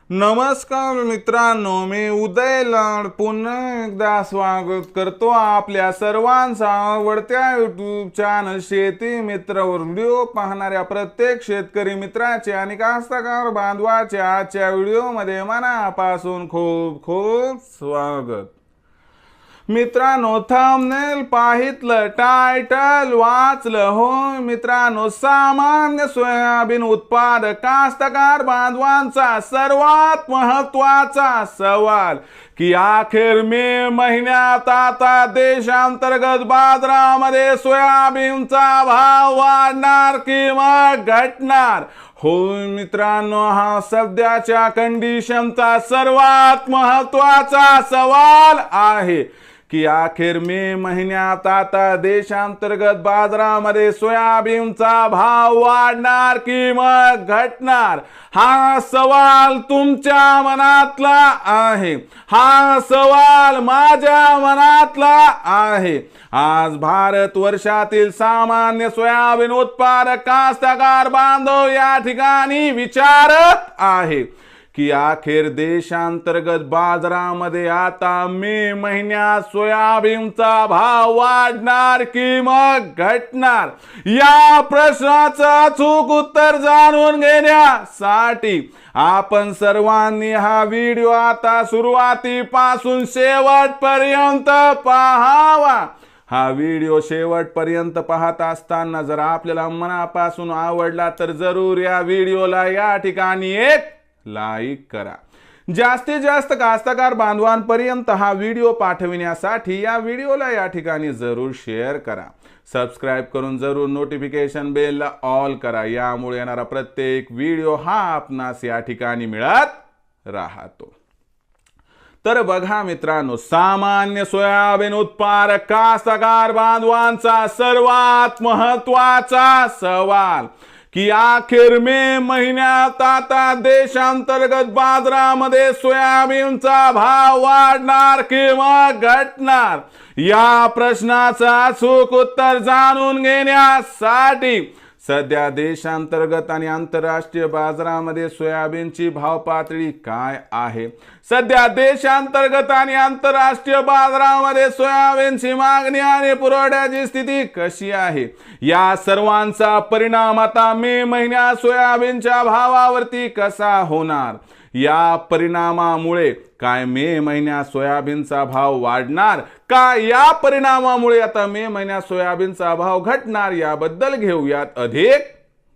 नमस्कार मित्रांनो, मी उदय लाड पुन्हा एकदा स्वागत करतो आपल्या सर्वांचा आवडत्या यूट्यूब चॅनल शेती मित्रावर व्हिडिओ पाहणाऱ्या प्रत्येक शेतकरी मित्राचे आणि कास्तकार बांधवाचे आजच्या व्हिडिओमध्ये मनापासून खूप खूप स्वागत। मित्रांनो, थंबनेल पाहितलं, टायटल वाचलं हो मित्रांनो, सामान्य सोयाबीन उत्पादक कास्तकार बांधवांचा सर्वात महत्त्वाचा सवाल की अखेर मे महिन्यात आता देशांतर्गत बाजारामध्ये सोयाबीनचा भाव वाढणार की मग घटणार। हो मित्रांनो, हा सध्याच्या कंडिशनचा सर्वात महत्त्वाचा सवाल आहे की अखेर मे महिन्यात आता देशांतर्गत बाजारामध्ये सोयाबीनचा भाव वाढणार की मग घटणार। हा सवाल तुमच्या मनातला आहे, हा सवाल माझ्या मनातला आहे। आज भारत वर्षातील सामान्य सोयाबीन उत्पादक कास्तकार बांधव या ठिकाणी विचारत आहे की अखेर देशांतर्गत बाजारामध्ये आता मे महिन्यात सोयाबीनचा भाव वाढणार की मग घटणार। या प्रश्नाचं अचूक उत्तर जाणून घेण्यासाठी आपण सर्वांनी हा व्हिडिओ आता सुरुवातीपासून शेवटपर्यंत पाहावा। हा व्हिडिओ शेवटपर्यंत पाहत असताना जर आपल्याला मनापासून आवडला तर जरूर या व्हिडिओला या ठिकाणी एक लाईक करा। जास्तीत जास्त कास्तकार बांधवांपर्यंत हा व्हिडिओ पाठविण्यासाठी या व्हिडिओला या ठिकाणी जरूर शेअर करा। सबस्क्राइब करून जरूर नोटिफिकेशन बेलला ऑल करा, यामुळे येणारा प्रत्येक व्हिडिओ हा आपणास या ठिकाणी मिळत राहतो। तर बघा मित्रांनो, सामान्य सोयाबीन उत्पादक कास्तकार बांधवांचा सर्वात महत्त्वाचा सवाल की अखेर मे महिन्यात आता देशांतर्गत बाजारामध्ये सोयाबीनचा भाव वाढणार की मग घटणार। या प्रश्नाचं अचूक उत्तर जाणून घेण्यासाठी सध्या देशांतर्गत आणि आंतरराष्ट्रीय बाजारामध्ये सोयाबीनची भाव पातळी काय आहे, सध्या देशांतर्गत आणि आंतरराष्ट्रीय बाजारामध्ये सोयाबीनची मागणी आणि पुरवठ्याची स्थिती कशी आहे, या सर्वांचा परिणाम आता मे महिन्यात सोयाबीनच्या भावावरती कसा होणार। या परिणामामुळे काय मे महिन्यात सोयाबीनचा भाव वाढणार का या परिणामामुळे आता मे महिन्यात सोयाबीनचा भाव घटणार, याबद्दल घेऊयात अधिक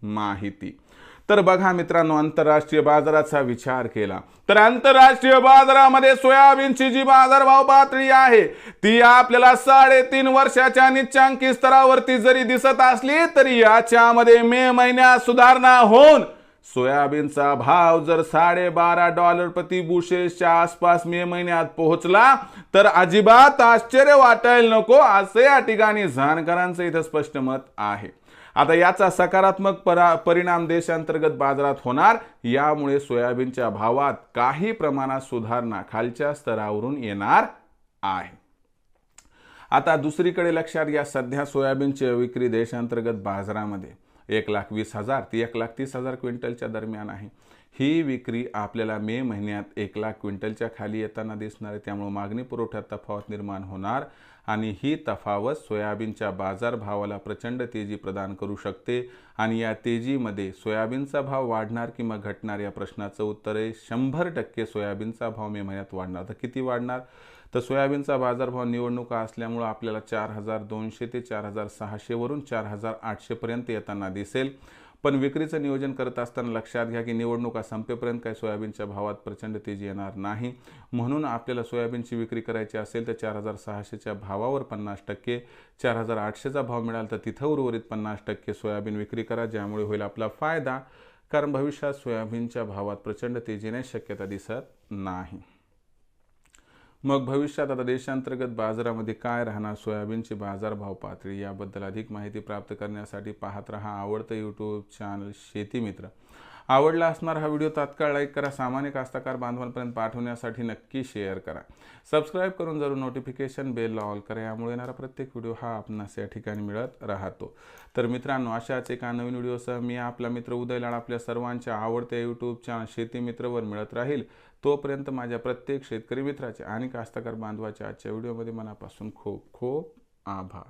माहिती। तर बघा मित्रांनो, आंतरराष्ट्रीय बाजाराचा विचार केला तर आंतरराष्ट्रीय बाजारामध्ये सोयाबीनची जी बाजारभाव पातळी आहे ती आपल्याला 3.5 वर्षाच्या निच्चांकी स्तरावरती जरी दिसत असली तरी याच्यामध्ये मे महिन्यात सुधारणा होऊन सोयाबीनचा भाव जर $12.5 प्रति बुशेलच्या आसपास मे महिन्यात पोहोचला तर अजिबात आश्चर्य वाटायला नको, असे या ठिकाणी जाणकारांचं इथं स्पष्ट मत आहे। आता याचा सकारात्मक परिणाम देशांतर्गत बाजारात होणार, यामुळे सोयाबीनच्या भावात काही प्रमाणात सुधारणा खालच्या स्तरावरून येणार आहे। आता दुसरीकडे लक्षात घ्या, सध्या सोयाबीनची विक्री देशांतर्गत बाजारामध्ये 1,20,000 ते 1,30,000 क्विंटलच्या दरम्यान आहे। ही विक्री आपल्याला मे महिन्यात 1,00,000 क्विंटलच्या खाली येताना दिसणार आहे, त्यामुळे मागणी पुरवठ्यात तफावत निर्माण होणार आणि ही तफावत सोयाबीनच्या बाजारभावाला प्रचंड तेजी प्रदान करू शकते। आणि या तेजीमध्ये सोयाबीनचा भाव वाढणार की मग घटणार, या प्रश्नाचं उत्तर आहे 100% सोयाबीनचा भाव मे महिन्यात वाढणार। तर किती वाढणार, तर सोयाबीनचा बाजारभाव निवडणुका असल्यामुळे आपल्याला 4,200 ते 4,600 वरून 4,800 पर्यंत येताना दिसेल। पण विक्रीचं नियोजन करत असताना लक्षात घ्या की निवडणुका संपेपर्यंत काही सोयाबीनच्या भावात प्रचंड तेजी येणार नाही, म्हणून आपल्याला सोयाबीनची विक्री करायची असेल तर 4,600च्या भावावर 50%, 4,800चा भाव मिळाला तर तिथं उर्वरित 50% सोयाबीन विक्री करा, ज्यामुळे होईल आपला फायदा, कारण भविष्यात सोयाबीनच्या भावात प्रचंड तेजीने शक्यता दिसत नाही। मग भविष्यात आता देशांतर्गत बाजारामध्ये काय राहणार, सोयाबीनची बाजारभाव पातळी, याबद्दल अधिक माहिती प्राप्त करण्यासाठी पाहत रहा आवडतं यूट्यूब चॅनल शेती मित्र। आवडला असणार हा व्हिडिओ तात्काळ लाईक करा, सामान्य कास्तकार बांधवांपर्यंत पाठवण्यासाठी नक्की शेअर करा, सबस्क्राईब करून जरूर नोटिफिकेशन बेल ऑल करा, यामुळे येणारा प्रत्येक व्हिडिओ हा आपणास या ठिकाणी मिळत राहतो। तर मित्रांनो, अशाच एका नवीन व्हिडिओसह मी आपला मित्र उदय लाड आपल्या सर्वांच्या आवडत्या यूट्यूब चॅनल शेती मित्रवर मिळत राहील। तोपर्यंत माझ्या प्रत्येक शेतकरी मित्राचे आणि कास्तकार बांधवाच्या आजच्या व्हिडिओमध्ये मनापासून खूप खूप आभार।